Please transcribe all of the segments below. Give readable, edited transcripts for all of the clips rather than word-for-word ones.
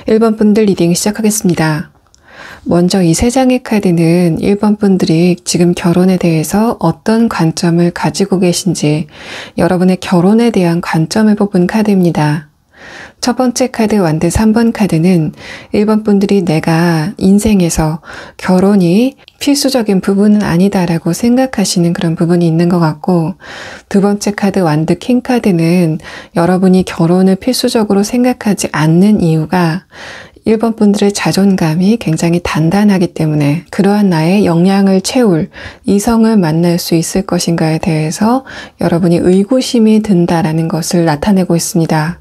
1번 분들 리딩 시작하겠습니다. 먼저 이 3장의 카드는 1번 분들이 지금 결혼에 대해서 어떤 관점을 가지고 계신지 여러분의 결혼에 대한 관점을 뽑은 카드입니다. 첫 번째 카드 완드 3번 카드는 1번 분들이 내가 인생에서 결혼이 필수적인 부분은 아니다라고 생각하시는 그런 부분이 있는 것 같고, 두 번째 카드 완드 킹 카드는 여러분이 결혼을 필수적으로 생각하지 않는 이유가 1번 분들의 자존감이 굉장히 단단하기 때문에 그러한 나의 역량을 채울 이성을 만날 수 있을 것인가에 대해서 여러분이 의구심이 든다라는 것을 나타내고 있습니다.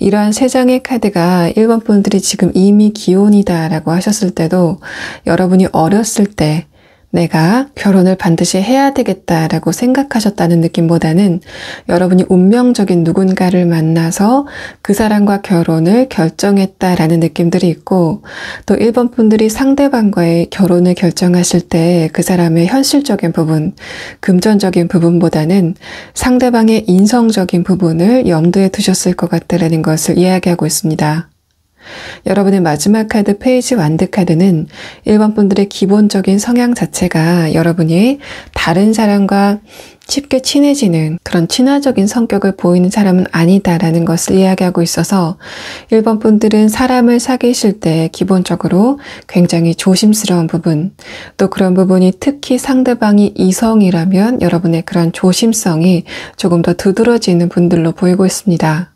이러한 3장의 카드가 1번 분들이 지금 이미 기혼이다라고 하셨을 때도 여러분이 어렸을 때 내가 결혼을 반드시 해야 되겠다라고 생각하셨다는 느낌보다는 여러분이 운명적인 누군가를 만나서 그 사람과 결혼을 결정했다라는 느낌들이 있고, 또 1번 분들이 상대방과의 결혼을 결정하실 때 그 사람의 현실적인 부분, 금전적인 부분보다는 상대방의 인성적인 부분을 염두에 두셨을 것 같다라는 것을 이야기하고 있습니다. 여러분의 마지막 카드 페이지 완드 카드는 1번 분들의 기본적인 성향 자체가 여러분이 다른 사람과 쉽게 친해지는 그런 친화적인 성격을 보이는 사람은 아니다라는 것을 이야기하고 있어서 1번 분들은 사람을 사귀실 때 기본적으로 굉장히 조심스러운 부분, 또 그런 부분이 특히 상대방이 이성이라면 여러분의 그런 조심성이 조금 더 두드러지는 분들로 보이고 있습니다.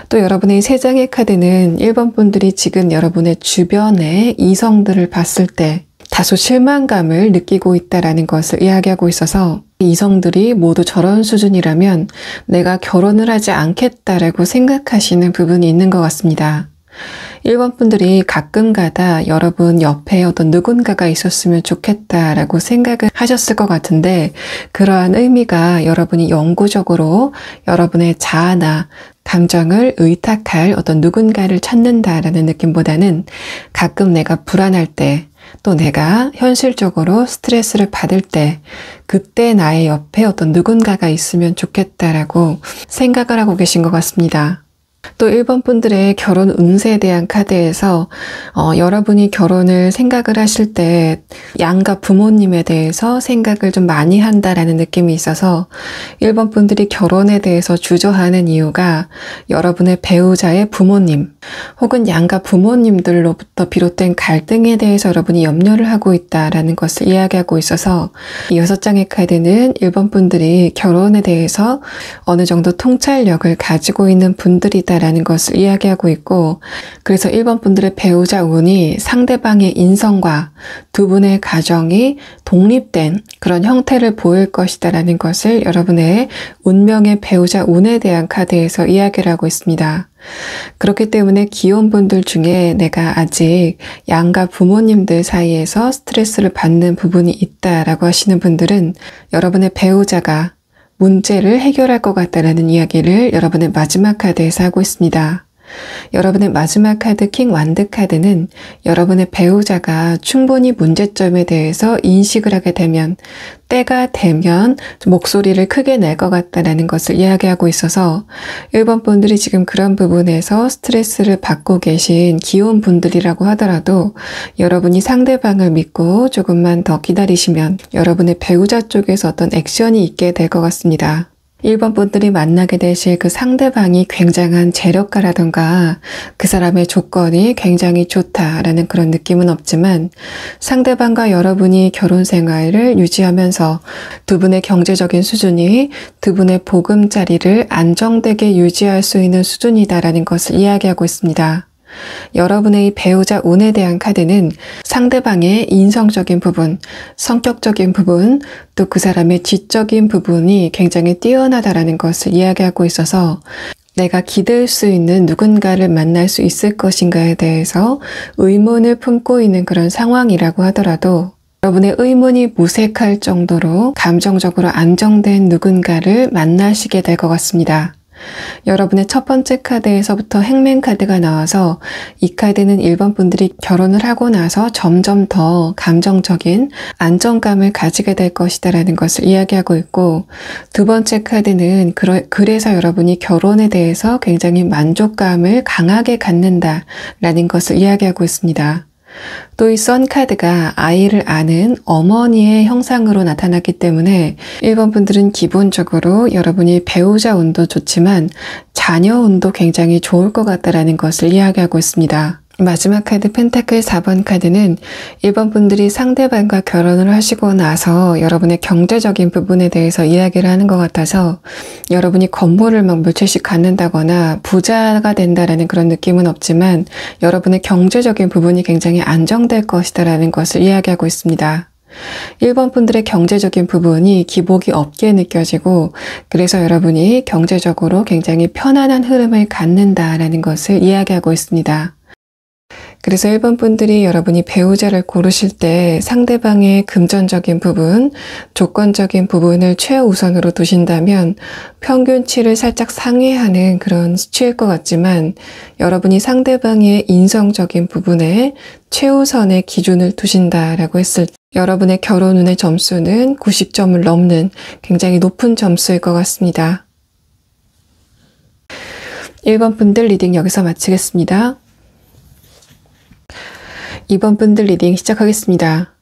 또 여러분의 세 장의 카드는 1번 분들이 지금 여러분의 주변의 이성들을 봤을 때 다소 실망감을 느끼고 있다라는 것을 이야기하고 있어서 이성들이 모두 저런 수준이라면 내가 결혼을 하지 않겠다라고 생각하시는 부분이 있는 것 같습니다. 1번 분들이 가끔가다 여러분 옆에 어떤 누군가가 있었으면 좋겠다라고 생각을 하셨을 것 같은데 그러한 의미가 여러분이 영구적으로 여러분의 자아나 감정을 의탁할 어떤 누군가를 찾는다라는 느낌보다는 가끔 내가 불안할 때 또 내가 현실적으로 스트레스를 받을 때 그때 나의 옆에 어떤 누군가가 있으면 좋겠다라고 생각을 하고 계신 것 같습니다. 또 1번 분들의 결혼 운세에 대한 카드에서 여러분이 결혼을 생각을 하실 때 양가 부모님에 대해서 생각을 좀 많이 한다라는 느낌이 있어서 1번 분들이 결혼에 대해서 주저하는 이유가 여러분의 배우자의 부모님 혹은 양가 부모님들로부터 비롯된 갈등에 대해서 여러분이 염려를 하고 있다라는 것을 이야기하고 있어서 이 6장의 카드는 1번 분들이 결혼에 대해서 어느 정도 통찰력을 가지고 있는 분들이다 라는 것을 이야기하고 있고 그래서 1번 분들의 배우자 운이 상대방의 인성과 두 분의 가정이 독립된 그런 형태를 보일 것이다 라는 것을 여러분의 운명의 배우자 운에 대한 카드에서 이야기를 하고 있습니다. 그렇기 때문에 기혼분들 중에 내가 아직 양가 부모님들 사이에서 스트레스를 받는 부분이 있다라고 하시는 분들은 여러분의 배우자가 문제를 해결할 것 같다라는 이야기를 여러분의 마지막 카드에서 하고 있습니다. 여러분의 마지막 카드 킹 완드 카드는 여러분의 배우자가 충분히 문제점에 대해서 인식을 하게 되면 때가 되면 목소리를 크게 낼 것 같다라는 것을 이야기하고 있어서 1번 분들이 지금 그런 부분에서 스트레스를 받고 계신 기혼 분들이라고 하더라도 여러분이 상대방을 믿고 조금만 더 기다리시면 여러분의 배우자 쪽에서 어떤 액션이 있게 될 것 같습니다. 1번 분들이 만나게 되실 그 상대방이 굉장한 재력가라던가 그 사람의 조건이 굉장히 좋다라는 그런 느낌은 없지만 상대방과 여러분이 결혼 생활을 유지하면서 두 분의 경제적인 수준이 두 분의 보금자리를 안정되게 유지할 수 있는 수준이다라는 것을 이야기하고 있습니다. 여러분의 이 배우자 운에 대한 카드는 상대방의 인성적인 부분, 성격적인 부분, 또 그 사람의 지적인 부분이 굉장히 뛰어나다라는 것을 이야기하고 있어서 내가 기댈 수 있는 누군가를 만날 수 있을 것인가에 대해서 의문을 품고 있는 그런 상황이라고 하더라도 여러분의 의문이 무색할 정도로 감정적으로 안정된 누군가를 만나시게 될 것 같습니다. 여러분의 첫 번째 카드에서부터 행맨 카드가 나와서 이 카드는 1번 분들이 결혼을 하고 나서 점점 더 감정적인 안정감을 가지게 될 것이다 라는 것을 이야기하고 있고 두 번째 카드는 그래서 여러분이 결혼에 대해서 굉장히 만족감을 강하게 갖는다 라는 것을 이야기하고 있습니다. 또 이 선 카드가 아이를 아는 어머니의 형상으로 나타났기 때문에 1번 분들은 기본적으로 여러분이 배우자 운도 좋지만 자녀 운도 굉장히 좋을 것 같다라는 것을 이야기하고 있습니다. 마지막 카드 펜타클 4번 카드는 1번 분들이 상대방과 결혼을 하시고 나서 여러분의 경제적인 부분에 대해서 이야기를 하는 것 같아서 여러분이 건물을 막 몇 채씩 갖는다거나 부자가 된다라는 그런 느낌은 없지만 여러분의 경제적인 부분이 굉장히 안정될 것이다라는 것을 이야기하고 있습니다. 1번 분들의 경제적인 부분이 기복이 없게 느껴지고 그래서 여러분이 경제적으로 굉장히 편안한 흐름을 갖는다라는 것을 이야기하고 있습니다. 그래서 1번 분들이 여러분이 배우자를 고르실 때 상대방의 금전적인 부분, 조건적인 부분을 최우선으로 두신다면 평균치를 살짝 상회하는 그런 수치일 것 같지만 여러분이 상대방의 인성적인 부분에 최우선의 기준을 두신다라고 했을 때 여러분의 결혼 운의 점수는 90점을 넘는 굉장히 높은 점수일 것 같습니다. 1번 분들 리딩 여기서 마치겠습니다. 2번 분들 리딩 시작하겠습니다.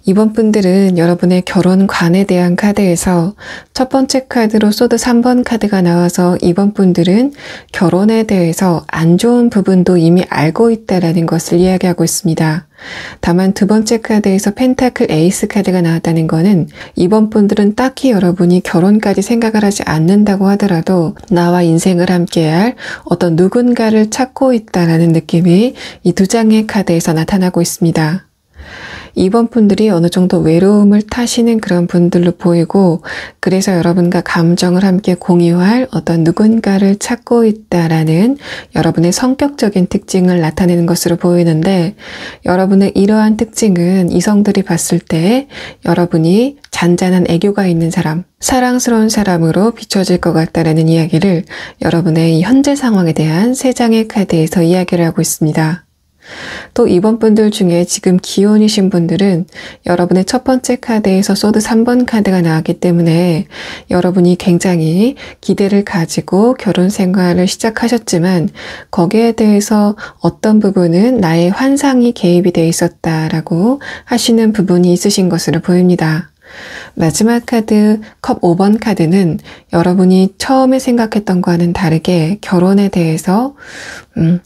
2번 분들은 여러분의 결혼관에 대한 카드에서 첫 번째 카드로 소드 3번 카드가 나와서 2번 분들은 결혼에 대해서 안 좋은 부분도 이미 알고 있다라는 것을 이야기하고 있습니다. 다만 두 번째 카드에서 펜타클 에이스 카드가 나왔다는 것은 2번 분들은 딱히 여러분이 결혼까지 생각을 하지 않는다고 하더라도 나와 인생을 함께할 어떤 누군가를 찾고 있다라는 느낌이 이 두 장의 카드에서 나타나고 있습니다. 2번 분들이 어느 정도 외로움을 타시는 그런 분들로 보이고 그래서 여러분과 감정을 함께 공유할 어떤 누군가를 찾고 있다라는 여러분의 성격적인 특징을 나타내는 것으로 보이는데 여러분의 이러한 특징은 이성들이 봤을 때 여러분이 잔잔한 애교가 있는 사람, 사랑스러운 사람으로 비춰질 것 같다라는 이야기를 여러분의 현재 상황에 대한 세 장의 카드에서 이야기를 하고 있습니다. 또 2번 분들 중에 지금 기혼이신 분들은 여러분의 첫 번째 카드에서 소드 3번 카드가 나왔기 때문에 여러분이 굉장히 기대를 가지고 결혼 생활을 시작하셨지만 거기에 대해서 어떤 부분은 나의 환상이 개입이 돼 있었다라고 하시는 부분이 있으신 것으로 보입니다. 마지막 카드 컵 5번 카드는 여러분이 처음에 생각했던 것과는 다르게 결혼에 대해서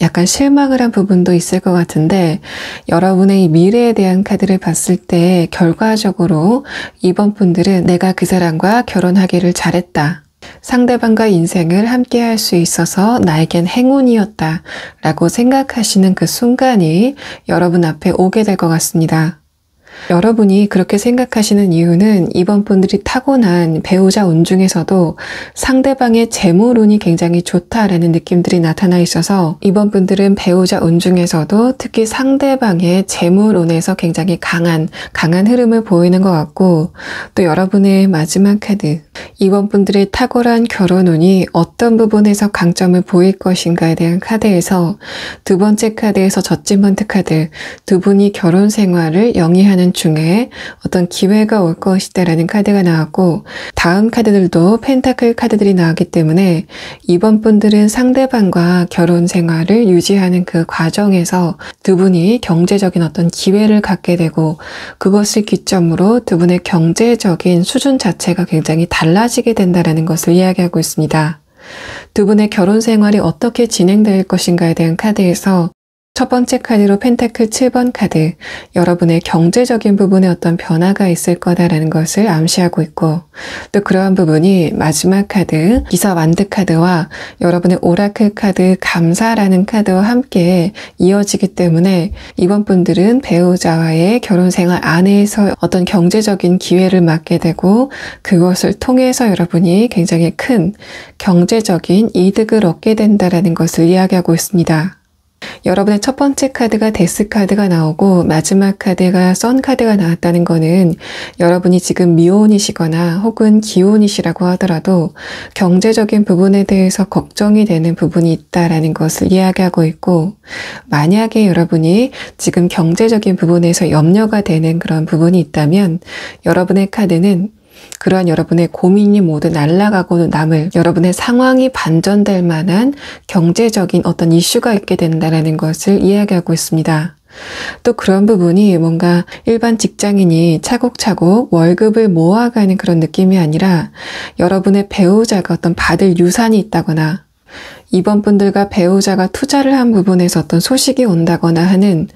약간 실망을 한 부분도 있을 것 같은데 여러분의 이 미래에 대한 카드를 봤을 때 결과적으로 2번 분들은 내가 그 사람과 결혼하기를 잘했다. 상대방과 인생을 함께 할 수 있어서 나에겐 행운이었다 라고 생각하시는 그 순간이 여러분 앞에 오게 될 것 같습니다. 여러분이 그렇게 생각하시는 이유는 2번 분들이 타고난 배우자 운 중에서도 상대방의 재물운이 굉장히 좋다라는 느낌들이 나타나 있어서 2번 분들은 배우자 운 중에서도 특히 상대방의 재물운에서 굉장히 강한 흐름을 보이는 것 같고 또 여러분의 마지막 카드 2번 분들의 탁월한 결혼운이 어떤 부분에서 강점을 보일 것인가에 대한 카드에서 두 번째 카드에서 저지먼트 카드 두 분이 결혼 생활을 영위하는 중에 어떤 기회가 올 것이다라는 카드가 나왔고 다음 카드들도 펜타클 카드들이 나왔기 때문에 2번 분들은 상대방과 결혼 생활을 유지하는 그 과정에서 두 분이 경제적인 어떤 기회를 갖게 되고 그것을 기점으로 두 분의 경제적인 수준 자체가 굉장히 달라지게 된다는 것을 이야기하고 있습니다. 두 분의 결혼 생활이 어떻게 진행될 것인가에 대한 카드에서 첫 번째 카드로 펜타클 7번 카드, 여러분의 경제적인 부분에 어떤 변화가 있을 거다라는 것을 암시하고 있고 또 그러한 부분이 마지막 카드, 기사 완드 카드와 여러분의 오라클 카드, 감사라는 카드와 함께 이어지기 때문에 이번 분들은 배우자와의 결혼 생활 안에서 어떤 경제적인 기회를 맞게 되고 그것을 통해서 여러분이 굉장히 큰 경제적인 이득을 얻게 된다라는 것을 이야기하고 있습니다. 여러분의 첫 번째 카드가 데스 카드가 나오고 마지막 카드가 선 카드가 나왔다는 거는 여러분이 지금 미혼이시거나 혹은 기혼이시라고 하더라도 경제적인 부분에 대해서 걱정이 되는 부분이 있다라는 것을 이야기하고 있고 만약에 여러분이 지금 경제적인 부분에서 염려가 되는 그런 부분이 있다면 여러분의 카드는 그러한 여러분의 고민이 모두 날아가고 남을 여러분의 상황이 반전될 만한 경제적인 어떤 이슈가 있게 된다는 것을 이야기하고 있습니다. 또 그런 부분이 뭔가 일반 직장인이 차곡차곡 월급을 모아가는 그런 느낌이 아니라 여러분의 배우자가 어떤 받을 유산이 있다거나 이번 분들과 배우자가 투자를 한 부분에서 어떤 소식이 온다거나 하는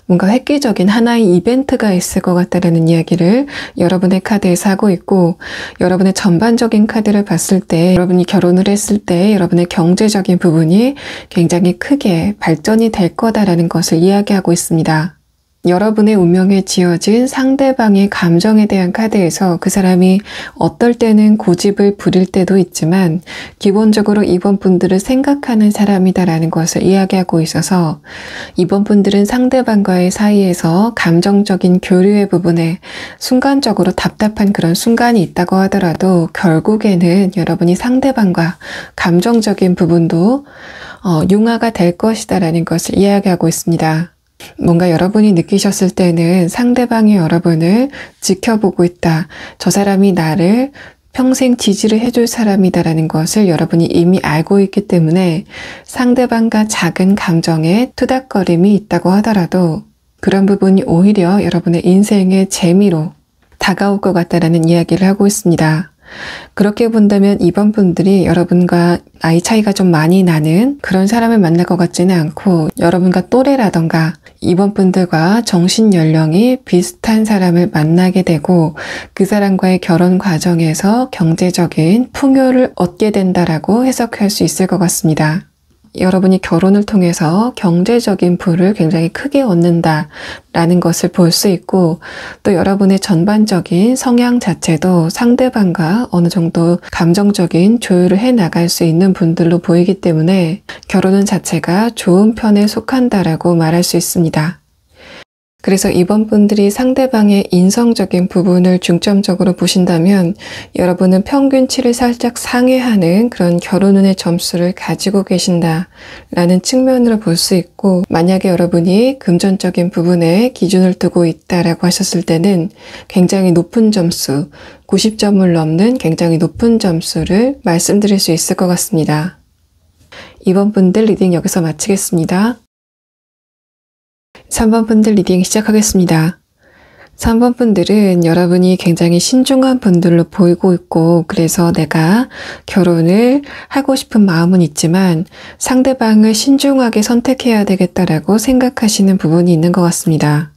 뭔가 획기적인 하나의 이벤트가 있을 것 같다는 이야기를 여러분의 카드에서 하고 있고 여러분의 전반적인 카드를 봤을 때 여러분이 결혼을 했을 때 여러분의 경제적인 부분이 굉장히 크게 발전이 될 거다라는 것을 이야기하고 있습니다. 여러분의 운명에 지어진 상대방의 감정에 대한 카드에서 그 사람이 어떨 때는 고집을 부릴 때도 있지만 기본적으로 이번 분들을 생각하는 사람이다라는 것을 이야기하고 있어서 이번 분들은 상대방과의 사이에서 감정적인 교류의 부분에 순간적으로 답답한 그런 순간이 있다고 하더라도 결국에는 여러분이 상대방과 감정적인 부분도 융화가 될 것이다라는 것을 이야기하고 있습니다. 뭔가 여러분이 느끼셨을 때는 상대방이 여러분을 지켜보고 있다. 저 사람이 나를 평생 지지를 해줄 사람이다라는 것을 여러분이 이미 알고 있기 때문에 상대방과 작은 감정에 투닥거림이 있다고 하더라도 그런 부분이 오히려 여러분의 인생의 재미로 다가올 것 같다라는 이야기를 하고 있습니다. 그렇게 본다면 이번 분들이 여러분과 나이 차이가 좀 많이 나는 그런 사람을 만날 것 같지는 않고 여러분과 또래라던가 이번 분들과 정신 연령이 비슷한 사람을 만나게 되고 그 사람과의 결혼 과정에서 경제적인 풍요를 얻게 된다라고 해석할 수 있을 것 같습니다. 여러분이 결혼을 통해서 경제적인 부를 굉장히 크게 얻는다라는 것을 볼 수 있고 또 여러분의 전반적인 성향 자체도 상대방과 어느 정도 감정적인 조율을 해 나갈 수 있는 분들로 보이기 때문에 결혼은 자체가 좋은 편에 속한다라고 말할 수 있습니다. 그래서 이번 분들이 상대방의 인성적인 부분을 중점적으로 보신다면 여러분은 평균치를 살짝 상회하는 그런 결혼운의 점수를 가지고 계신다라는 측면으로 볼 수 있고 만약에 여러분이 금전적인 부분에 기준을 두고 있다라고 하셨을 때는 굉장히 높은 점수, 90점을 넘는 굉장히 높은 점수를 말씀드릴 수 있을 것 같습니다. 이번 분들 리딩 여기서 마치겠습니다. 3번 분들 리딩 시작하겠습니다. 3번 분들은 여러분이 굉장히 신중한 분들로 보이고 있고 그래서 내가 결혼을 하고 싶은 마음은 있지만 상대방을 신중하게 선택해야 되겠다라고 생각하시는 부분이 있는 것 같습니다.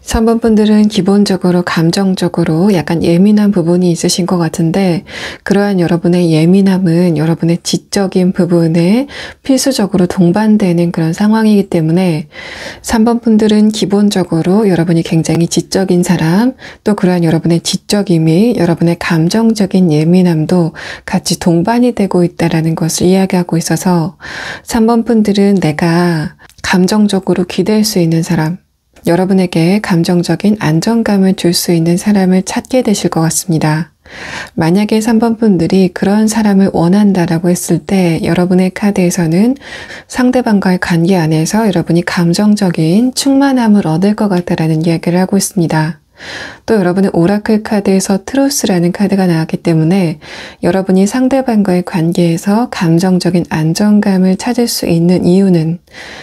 3번 분들은 기본적으로 감정적으로 약간 예민한 부분이 있으신 것 같은데 그러한 여러분의 예민함은 여러분의 지적인 부분에 필수적으로 동반되는 그런 상황이기 때문에 3번 분들은 기본적으로 여러분이 굉장히 지적인 사람 또 그러한 여러분의 지적임이 여러분의 감정적인 예민함도 같이 동반이 되고 있다는 것을 이야기하고 있어서 3번 분들은 내가 감정적으로 기댈 수 있는 사람 여러분에게 감정적인 안정감을 줄 수 있는 사람을 찾게 되실 것 같습니다. 만약에 3번 분들이 그런 사람을 원한다라고 했을 때 여러분의 카드에서는 상대방과의 관계 안에서 여러분이 감정적인 충만함을 얻을 것 같다라는 이야기를 하고 있습니다. 또 여러분의 오라클 카드에서 트루스라는 카드가 나왔기 때문에 여러분이 상대방과의 관계에서 감정적인 안정감을 찾을 수 있는 이유는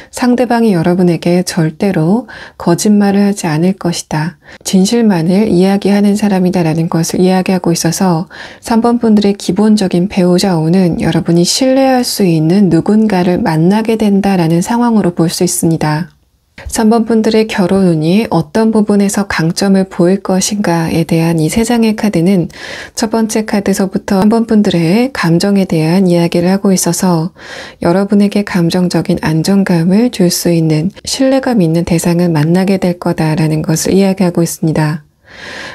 상대방이 여러분에게 절대로 거짓말을 하지 않을 것이다. 진실만을 이야기하는 사람이다라는 것을 이야기하고 있어서 3번 분들의 기본적인 배우자 운은 여러분이 신뢰할 수 있는 누군가를 만나게 된다라는 상황으로 볼 수 있습니다. 3번 분들의 결혼운이 어떤 부분에서 강점을 보일 것인가에 대한 이 3장의 카드는 첫 번째 카드에서부터 3번 분들의 감정에 대한 이야기를 하고 있어서 여러분에게 감정적인 안정감을 줄 수 있는 신뢰감 있는 대상을 만나게 될 거다라는 것을 이야기하고 있습니다.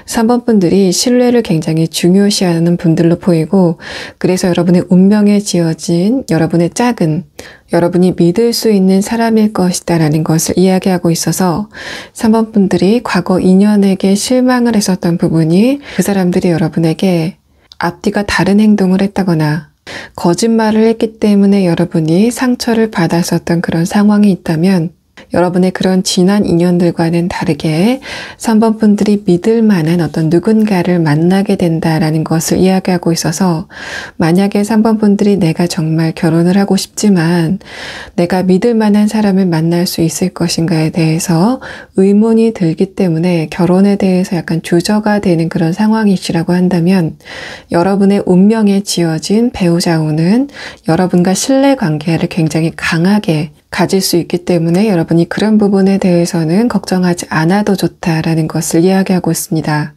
3번 분들이 신뢰를 굉장히 중요시하는 분들로 보이고 그래서 여러분의 운명에 지어진 여러분의 짝은 여러분이 믿을 수 있는 사람일 것이다 라는 것을 이야기하고 있어서 3번 분들이 과거 인연에게 실망을 했었던 부분이 그 사람들이 여러분에게 앞뒤가 다른 행동을 했다거나 거짓말을 했기 때문에 여러분이 상처를 받았었던 그런 상황이 있다면 여러분의 그런 지난 인연들과는 다르게 3번 분들이 믿을 만한 어떤 누군가를 만나게 된다라는 것을 이야기하고 있어서 만약에 3번 분들이 내가 정말 결혼을 하고 싶지만 내가 믿을 만한 사람을 만날 수 있을 것인가에 대해서 의문이 들기 때문에 결혼에 대해서 약간 주저가 되는 그런 상황이시라고 한다면 여러분의 운명에 지어진 배우자 운은 여러분과 신뢰관계를 굉장히 강하게 가질 수 있기 때문에 여러분이 그런 부분에 대해서는 걱정하지 않아도 좋다라는 것을 이야기하고 있습니다.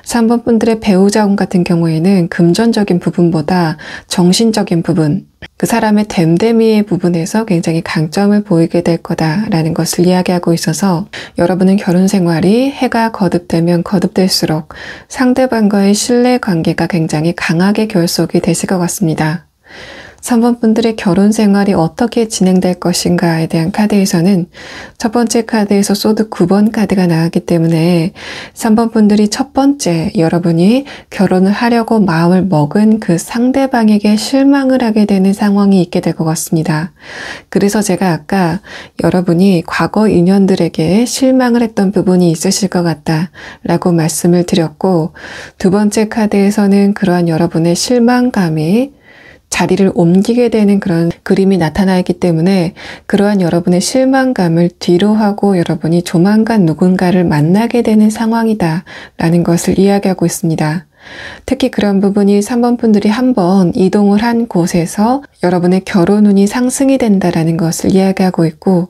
3번 분들의 배우자운 같은 경우에는 금전적인 부분보다 정신적인 부분, 그 사람의 됨됨이의 부분에서 굉장히 강점을 보이게 될 거다라는 것을 이야기하고 있어서 여러분은 결혼 생활이 해가 거듭되면 거듭될수록 상대방과의 신뢰 관계가 굉장히 강하게 결속이 되실 것 같습니다. 3번 분들의 결혼 생활이 어떻게 진행될 것인가에 대한 카드에서는 첫 번째 카드에서 소드 9번 카드가 나왔기 때문에 3번 분들이 첫 번째 여러분이 결혼을 하려고 마음을 먹은 그 상대방에게 실망을 하게 되는 상황이 있게 될 것 같습니다. 그래서 제가 아까 여러분이 과거 인연들에게 실망을 했던 부분이 있으실 것 같다라고 말씀을 드렸고 두 번째 카드에서는 그러한 여러분의 실망감이 자리를 옮기게 되는 그런 그림이 나타나 있기 때문에 그러한 여러분의 실망감을 뒤로하고 여러분이 조만간 누군가를 만나게 되는 상황이다 라는 것을 이야기하고 있습니다. 특히 그런 부분이 3번 분들이 한번 이동을 한 곳에서 여러분의 결혼 운이 상승이 된다라는 것을 이야기하고 있고,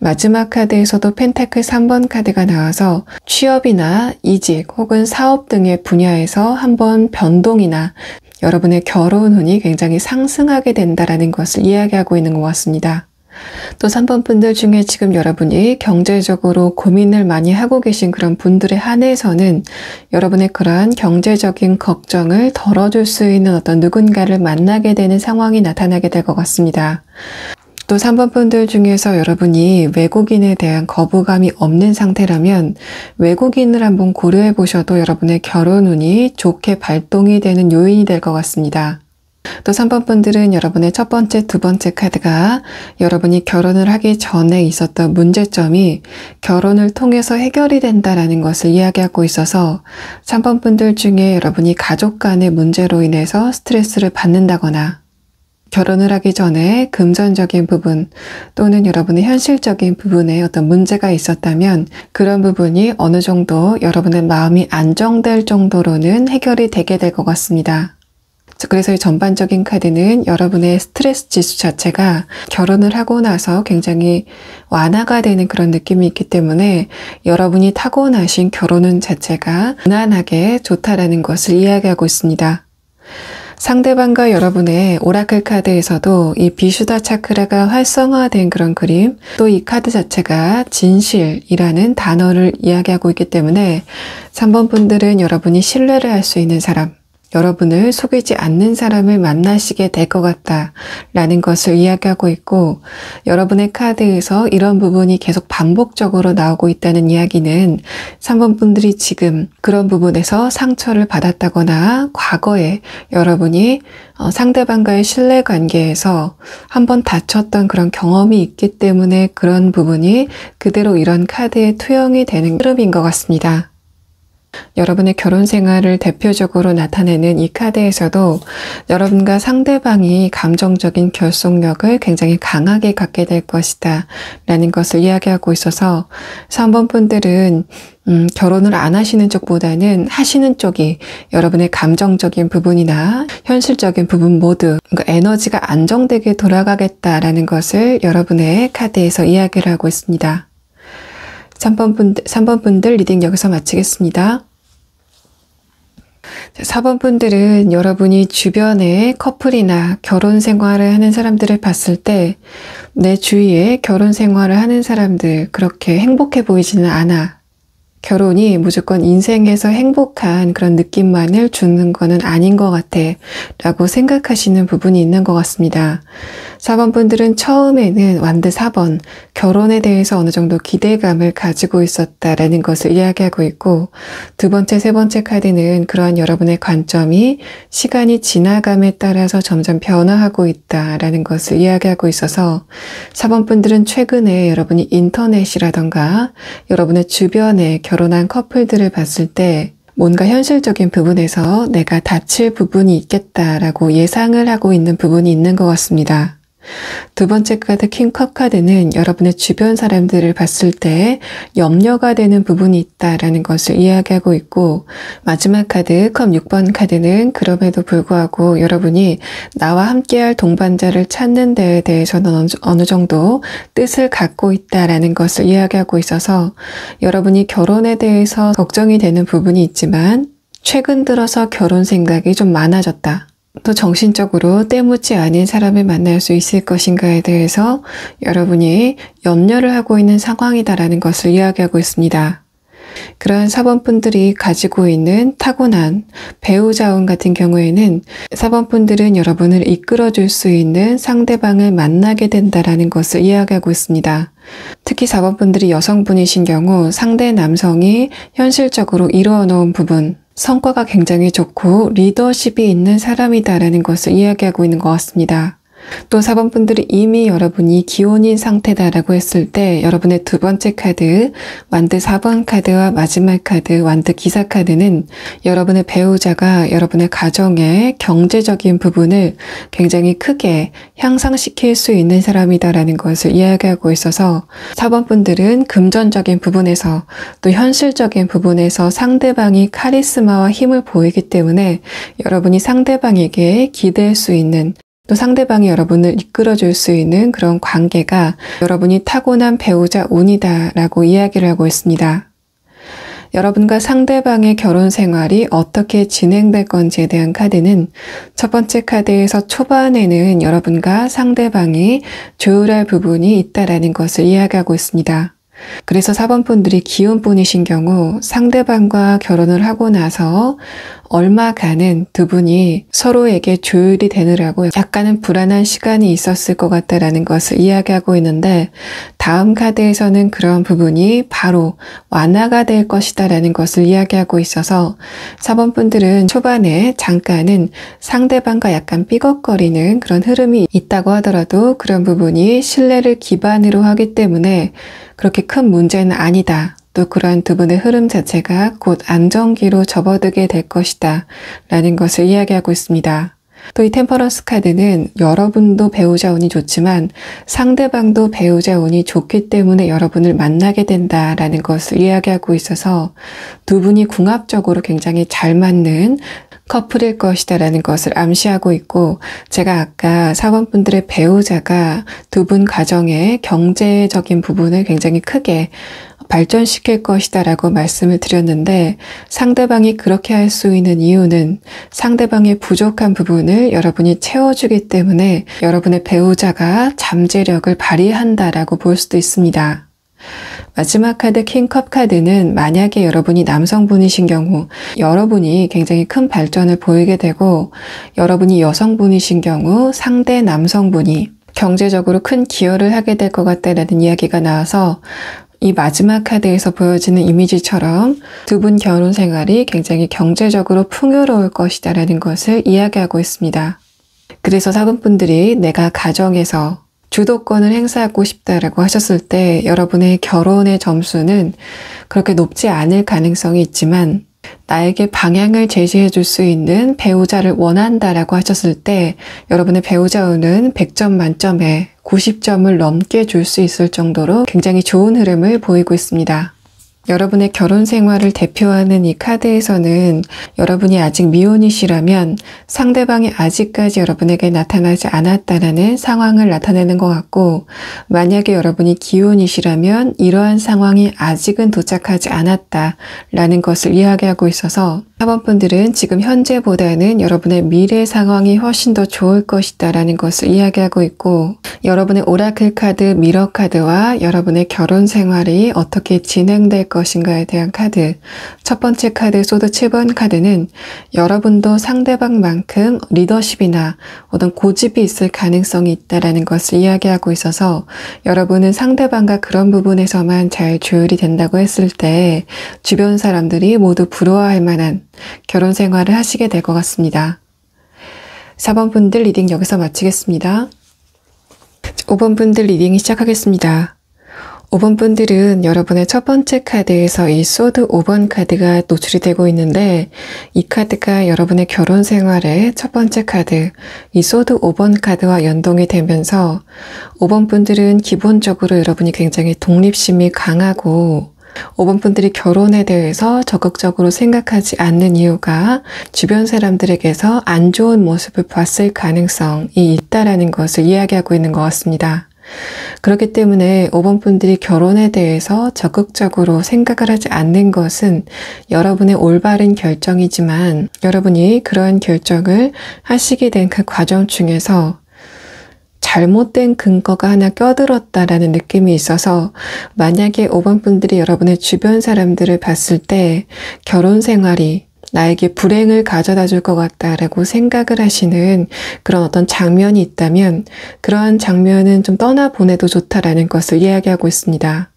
마지막 카드에서도 펜타클 3번 카드가 나와서 취업이나 이직 혹은 사업 등의 분야에서 한번 변동이나 여러분의 결혼 운이 굉장히 상승하게 된다라는 것을 이야기하고 있는 것 같습니다. 또 3번 분들 중에 지금 여러분이 경제적으로 고민을 많이 하고 계신 그런 분들에 한해서는 여러분의 그러한 경제적인 걱정을 덜어줄 수 있는 어떤 누군가를 만나게 되는 상황이 나타나게 될 것 같습니다. 또 3번 분들 중에서 여러분이 외국인에 대한 거부감이 없는 상태라면 외국인을 한번 고려해 보셔도 여러분의 결혼 운이 좋게 발동이 되는 요인이 될 것 같습니다. 또 3번 분들은 여러분의 첫 번째, 두 번째 카드가 여러분이 결혼을 하기 전에 있었던 문제점이 결혼을 통해서 해결이 된다라는 것을 이야기하고 있어서 3번 분들 중에 여러분이 가족 간의 문제로 인해서 스트레스를 받는다거나 결혼을 하기 전에 금전적인 부분 또는 여러분의 현실적인 부분에 어떤 문제가 있었다면 그런 부분이 어느 정도 여러분의 마음이 안정될 정도로는 해결이 되게 될 것 같습니다. 그래서 이 전반적인 카드는 여러분의 스트레스 지수 자체가 결혼을 하고 나서 굉장히 완화가 되는 그런 느낌이 있기 때문에 여러분이 타고나신 결혼운 자체가 무난하게 좋다라는 것을 이야기하고 있습니다. 상대방과 여러분의 오라클 카드에서도 이 비슈다 차크라가 활성화된 그런 그림, 또 이 카드 자체가 진실이라는 단어를 이야기하고 있기 때문에 3번 분들은 여러분이 신뢰를 할 수 있는 사람, 여러분을 속이지 않는 사람을 만나시게 될 것 같다라는 것을 이야기하고 있고, 여러분의 카드에서 이런 부분이 계속 반복적으로 나오고 있다는 이야기는 3번 분들이 지금 그런 부분에서 상처를 받았다거나 과거에 여러분이 상대방과의 신뢰관계에서 한번 다쳤던 그런 경험이 있기 때문에 그런 부분이 그대로 이런 카드에 투영이 되는 흐름인 것 같습니다. 여러분의 결혼 생활을 대표적으로 나타내는 이 카드에서도 여러분과 상대방이 감정적인 결속력을 굉장히 강하게 갖게 될 것이다 라는 것을 이야기하고 있어서 3번 분들은 결혼을 안 하시는 쪽보다는 하시는 쪽이 여러분의 감정적인 부분이나 현실적인 부분 모두 에너지가 안정되게 돌아가겠다라는 것을 여러분의 카드에서 이야기를 하고 있습니다. 3번 분들 리딩 여기서 마치겠습니다. 4번 분들은 여러분이 주변에 커플이나 결혼 생활을 하는 사람들을 봤을 때 내 주위에 결혼 생활을 하는 사람들 그렇게 행복해 보이지는 않아. 결혼이 무조건 인생에서 행복한 그런 느낌만을 주는 거는 아닌 것 같아 라고 생각하시는 부분이 있는 것 같습니다. 4번 분들은 처음에는 완드 4번 결혼에 대해서 어느 정도 기대감을 가지고 있었다라는 것을 이야기하고 있고, 두 번째, 세 번째 카드는 그러한 여러분의 관점이 시간이 지나감에 따라서 점점 변화하고 있다라는 것을 이야기하고 있어서 4번 분들은 최근에 여러분이 인터넷이라던가 여러분의 주변에 결혼한 커플들을 봤을 때 뭔가 현실적인 부분에서 내가 다칠 부분이 있겠다라고 예상을 하고 있는 부분이 있는 것 같습니다. 두 번째 카드 킹컵 카드는 여러분의 주변 사람들을 봤을 때 염려가 되는 부분이 있다라는 것을 이야기하고 있고, 마지막 카드 컵 6번 카드는 그럼에도 불구하고 여러분이 나와 함께할 동반자를 찾는 데에 대해서는 어느 정도 뜻을 갖고 있다라는 것을 이야기하고 있어서 여러분이 결혼에 대해서 걱정이 되는 부분이 있지만 최근 들어서 결혼 생각이 좀 많아졌다. 또 정신적으로 때묻지 않은 사람을 만날 수 있을 것인가에 대해서 여러분이 염려를 하고 있는 상황이다라는 것을 이야기하고 있습니다. 그러한 4번 분들이 가지고 있는 타고난 배우자운 같은 경우에는 4번 분들은 여러분을 이끌어줄 수 있는 상대방을 만나게 된다라는 것을 이야기하고 있습니다. 특히 4번 분들이 여성분이신 경우 상대 남성이 현실적으로 이루어 놓은 부분, 성과가 굉장히 좋고 리더십이 있는 사람이다라는 것을 이야기하고 있는 것 같습니다. 또 4번 분들이 이미 여러분이 기혼인 상태다라고 했을 때 여러분의 두 번째 카드, 완드 4번 카드와 마지막 카드, 완드 기사 카드는 여러분의 배우자가 여러분의 가정의 경제적인 부분을 굉장히 크게 향상시킬 수 있는 사람이다라는 것을 이야기하고 있어서 4번 분들은 금전적인 부분에서 또 현실적인 부분에서 상대방이 카리스마와 힘을 보이기 때문에 여러분이 상대방에게 기댈 수 있는 또 상대방이 여러분을 이끌어줄 수 있는 그런 관계가 여러분이 타고난 배우자 운이다라고 이야기를 하고 있습니다. 여러분과 상대방의 결혼 생활이 어떻게 진행될 건지에 대한 카드는 첫 번째 카드에서 초반에는 여러분과 상대방이 조율할 부분이 있다라는 것을 이야기하고 있습니다. 그래서 4번 분들이 기혼분이신 경우 상대방과 결혼을 하고 나서 얼마간은 두 분이 서로에게 조율이 되느라고 약간은 불안한 시간이 있었을 것 같다라는 것을 이야기하고 있는데 다음 카드에서는 그런 부분이 바로 완화가 될 것이다라는 것을 이야기하고 있어서 4번 분들은 초반에 잠깐은 상대방과 약간 삐걱거리는 그런 흐름이 있다고 하더라도 그런 부분이 신뢰를 기반으로 하기 때문에 그렇게 큰 문제는 아니다. 또 그러한 두 분의 흐름 자체가 곧 안정기로 접어들게 될 것이다 라는 것을 이야기하고 있습니다. 또 이 템퍼런스 카드는 여러분도 배우자 운이 좋지만 상대방도 배우자 운이 좋기 때문에 여러분을 만나게 된다라는 것을 이야기하고 있어서 두 분이 궁합적으로 굉장히 잘 맞는 커플일 것이다라는 것을 암시하고 있고 제가 아까 4번 분들의 배우자가 두 분 가정의 경제적인 부분을 굉장히 크게 발전시킬 것이다 라고 말씀을 드렸는데 상대방이 그렇게 할 수 있는 이유는 상대방의 부족한 부분을 여러분이 채워주기 때문에 여러분의 배우자가 잠재력을 발휘한다라고 볼 수도 있습니다. 마지막 카드 킹컵 카드는 만약에 여러분이 남성분이신 경우 여러분이 굉장히 큰 발전을 보이게 되고 여러분이 여성분이신 경우 상대 남성분이 경제적으로 큰 기여를 하게 될 것 같다라는 이야기가 나와서 이 마지막 카드에서 보여지는 이미지처럼 두 분 결혼 생활이 굉장히 경제적으로 풍요로울 것이다라는 것을 이야기하고 있습니다. 그래서 4번 분들이 내가 가정에서 주도권을 행사하고 싶다라고 하셨을 때 여러분의 결혼의 점수는 그렇게 높지 않을 가능성이 있지만 나에게 방향을 제시해 줄 수 있는 배우자를 원한다라고 하셨을 때 여러분의 배우자 운은 100점 만점에 90점을 넘게 줄 수 있을 정도로 굉장히 좋은 흐름을 보이고 있습니다. 여러분의 결혼 생활을 대표하는 이 카드에서는 여러분이 아직 미혼이시라면 상대방이 아직까지 여러분에게 나타나지 않았다라는 상황을 나타내는 것 같고 만약에 여러분이 기혼이시라면 이러한 상황이 아직은 도착하지 않았다라는 것을 이야기하고 있어서 4번 분들은 지금 현재보다는 여러분의 미래 상황이 훨씬 더 좋을 것이다 라는 것을 이야기하고 있고 여러분의 오라클 카드, 미러 카드와 여러분의 결혼 생활이 어떻게 진행될 것인가에 대한 카드 첫 번째 카드 소드 7번 카드는 여러분도 상대방만큼 리더십이나 어떤 고집이 있을 가능성이 있다라는 것을 이야기하고 있어서 여러분은 상대방과 그런 부분에서만 잘 조율이 된다고 했을 때 주변 사람들이 모두 부러워할 만한 결혼 생활을 하시게 될 것 같습니다. 4번 분들 리딩 여기서 마치겠습니다. 5번 분들 리딩 시작하겠습니다. 5번 분들은 여러분의 첫 번째 카드에서 이 소드 5번 카드가 노출이 되고 있는데 이 카드가 여러분의 결혼 생활의 첫 번째 카드, 이 소드 5번 카드와 연동이 되면서 5번 분들은 기본적으로 여러분이 굉장히 독립심이 강하고 5번 분들이 결혼에 대해서 적극적으로 생각하지 않는 이유가 주변 사람들에게서 안 좋은 모습을 봤을 가능성이 있다라는 것을 이야기하고 있는 것 같습니다. 그렇기 때문에 5번 분들이 결혼에 대해서 적극적으로 생각을 하지 않는 것은 여러분의 올바른 결정이지만 여러분이 그러한 결정을 하시게 된 그 과정 중에서 잘못된 근거가 하나 껴들었다라는 느낌이 있어서 만약에 5번 분들이 여러분의 주변 사람들을 봤을 때 결혼 생활이 나에게 불행을 가져다 줄 것 같다라고 생각을 하시는 그런 어떤 장면이 있다면 그러한 장면은 좀 떠나보내도 좋다라는 것을 이야기하고 있습니다.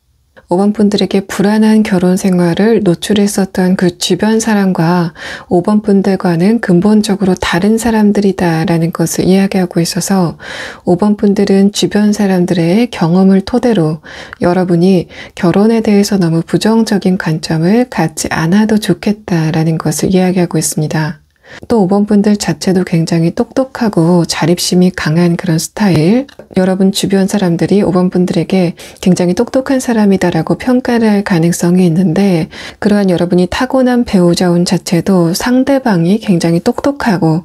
5번 분들에게 불안한 결혼 생활을 노출했었던 그 주변 사람과 5번 분들과는 근본적으로 다른 사람들이다라는 것을 이야기하고 있어서 5번 분들은 주변 사람들의 경험을 토대로 여러분이 결혼에 대해서 너무 부정적인 관점을 갖지 않아도 좋겠다라는 것을 이야기하고 있습니다. 또 5번 분들 자체도 굉장히 똑똑하고 자립심이 강한 그런 스타일. 여러분 주변 사람들이 5번 분들에게 굉장히 똑똑한 사람이다라고 평가를 할 가능성이 있는데, 그러한 여러분이 타고난 배우자 운 자체도 상대방이 굉장히 똑똑하고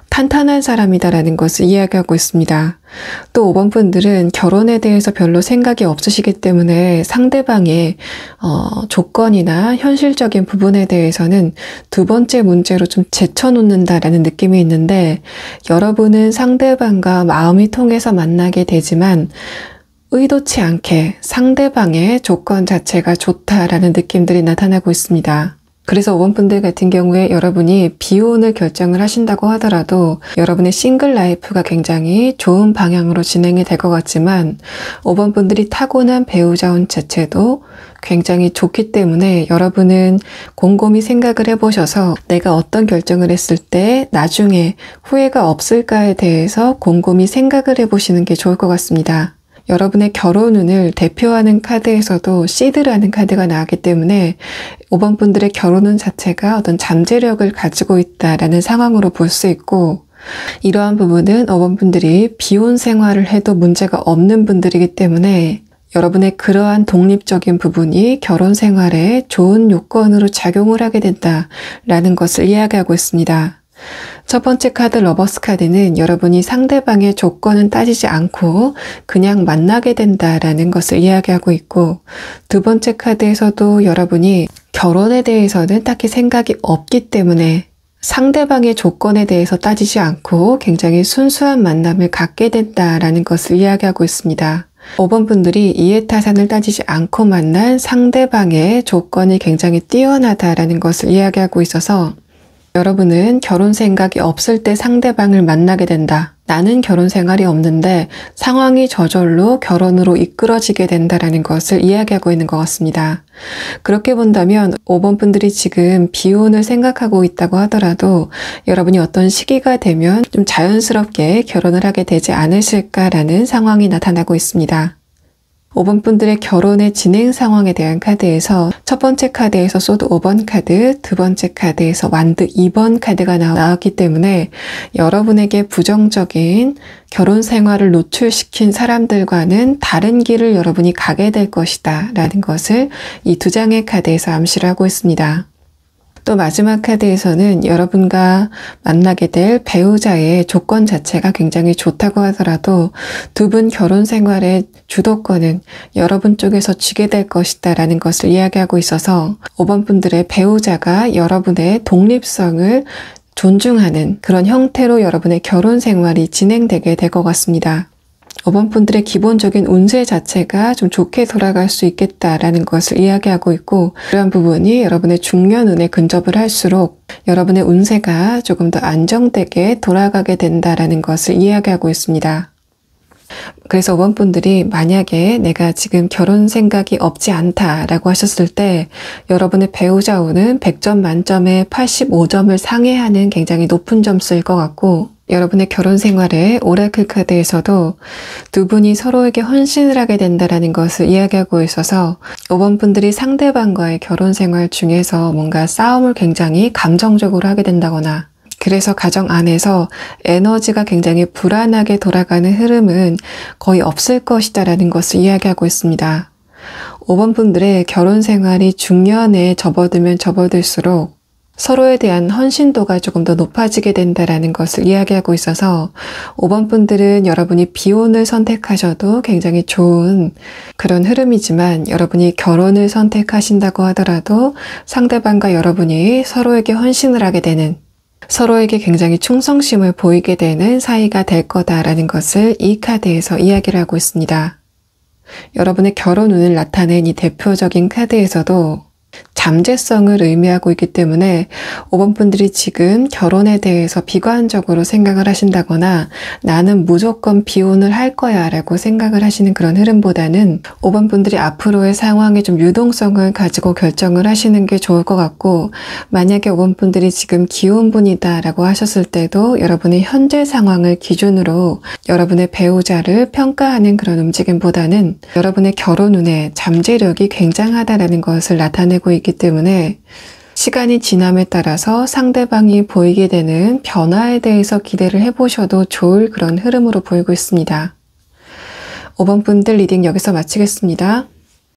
탄탄한 사람이다라는 것을 이야기하고 있습니다. 또 5번 분들은 결혼에 대해서 별로 생각이 없으시기 때문에 상대방의 조건이나 현실적인 부분에 대해서는 두 번째 문제로 좀 제쳐놓는다라는 느낌이 있는데, 여러분은 상대방과 마음이 통해서 만나게 되지만 의도치 않게 상대방의 조건 자체가 좋다라는 느낌들이 나타나고 있습니다. 그래서 5번 분들 같은 경우에 여러분이 비혼을 결정을 하신다고 하더라도 여러분의 싱글 라이프가 굉장히 좋은 방향으로 진행이 될 것 같지만 5번 분들이 타고난 배우자운 자체도 굉장히 좋기 때문에 여러분은 곰곰이 생각을 해보셔서 내가 어떤 결정을 했을 때 나중에 후회가 없을까에 대해서 곰곰이 생각을 해보시는 게 좋을 것 같습니다. 여러분의 결혼 운을 대표하는 카드에서도 시드라는 카드가 나왔기 때문에 5번 분들의 결혼 운 자체가 어떤 잠재력을 가지고 있다라는 상황으로 볼 수 있고, 이러한 부분은 5번 분들이 비혼 생활을 해도 문제가 없는 분들이기 때문에 여러분의 그러한 독립적인 부분이 결혼 생활에 좋은 요건으로 작용을 하게 된다라는 것을 이야기하고 있습니다. 첫 번째 카드 러버스 카드는 여러분이 상대방의 조건은 따지지 않고 그냥 만나게 된다라는 것을 이야기하고 있고, 두 번째 카드에서도 여러분이 결혼에 대해서는 딱히 생각이 없기 때문에 상대방의 조건에 대해서 따지지 않고 굉장히 순수한 만남을 갖게 된다라는 것을 이야기하고 있습니다. 5번 분들이 이해타산을 따지지 않고 만난 상대방의 조건이 굉장히 뛰어나다라는 것을 이야기하고 있어서 여러분은 결혼 생각이 없을 때 상대방을 만나게 된다. 나는 결혼 생활이 없는데 상황이 저절로 결혼으로 이끌어지게 된다라는 것을 이야기하고 있는 것 같습니다. 그렇게 본다면 5번 분들이 지금 비혼을 생각하고 있다고 하더라도 여러분이 어떤 시기가 되면 좀 자연스럽게 결혼을 하게 되지 않으실까라는 상황이 나타나고 있습니다. 5번 분들의 결혼의 진행 상황에 대한 카드에서 첫 번째 카드에서 소드 5번 카드, 두 번째 카드에서 완드 2번 카드가 나왔기 때문에 여러분에게 부정적인 결혼 생활을 노출시킨 사람들과는 다른 길을 여러분이 가게 될 것이다 라는 것을 이 두 장의 카드에서 암시를 하고 있습니다. 또 마지막 카드에서는 여러분과 만나게 될 배우자의 조건 자체가 굉장히 좋다고 하더라도 두 분 결혼 생활의 주도권은 여러분 쪽에서 쥐게 될 것이다 라는 것을 이야기하고 있어서 5번 분들의 배우자가 여러분의 독립성을 존중하는 그런 형태로 여러분의 결혼 생활이 진행되게 될 것 같습니다. 5번 분들의 기본적인 운세 자체가 좀 좋게 돌아갈 수 있겠다라는 것을 이야기하고 있고, 그런 부분이 여러분의 중년 운에 근접을 할수록 여러분의 운세가 조금 더 안정되게 돌아가게 된다라는 것을 이야기하고 있습니다. 그래서 5번 분들이 만약에 내가 지금 결혼 생각이 없지 않다라고 하셨을 때 여러분의 배우자 운은 100점 만점에 85점을 상회하는 굉장히 높은 점수일 것 같고, 여러분의 결혼 생활에 오라클 카드에서도 두 분이 서로에게 헌신을 하게 된다는 것을 이야기하고 있어서 5번 분들이 상대방과의 결혼 생활 중에서 뭔가 싸움을 굉장히 감정적으로 하게 된다거나, 그래서 가정 안에서 에너지가 굉장히 불안하게 돌아가는 흐름은 거의 없을 것이다라는 것을 이야기하고 있습니다. 5번 분들의 결혼 생활이 중년에 접어들면 접어들수록 서로에 대한 헌신도가 조금 더 높아지게 된다라는 것을 이야기하고 있어서 5번 분들은 여러분이 비혼을 선택하셔도 굉장히 좋은 그런 흐름이지만, 여러분이 결혼을 선택하신다고 하더라도 상대방과 여러분이 서로에게 헌신을 하게 되는, 서로에게 굉장히 충성심을 보이게 되는 사이가 될 거다라는 것을 이 카드에서 이야기를 하고 있습니다. 여러분의 결혼 운을 나타낸 이 대표적인 카드에서도 잠재성을 의미하고 있기 때문에 5번 분들이 지금 결혼에 대해서 비관적으로 생각을 하신다거나 나는 무조건 비혼을 할 거야 라고 생각을 하시는 그런 흐름보다는 5번 분들이 앞으로의 상황에 좀 유동성을 가지고 결정을 하시는 게 좋을 것 같고, 만약에 5번 분들이 지금 기혼분이다 라고 하셨을 때도 여러분의 현재 상황을 기준으로 여러분의 배우자를 평가하는 그런 움직임보다는 여러분의 결혼 운에 잠재력이 굉장하다라는 것을 나타내고 있기 때문에 시간이 지남에 따라서 상대방이 보이게 되는 변화에 대해서 기대를 해보셔도 좋을 그런 흐름으로 보이고 있습니다. 5번 분들 리딩 여기서 마치겠습니다.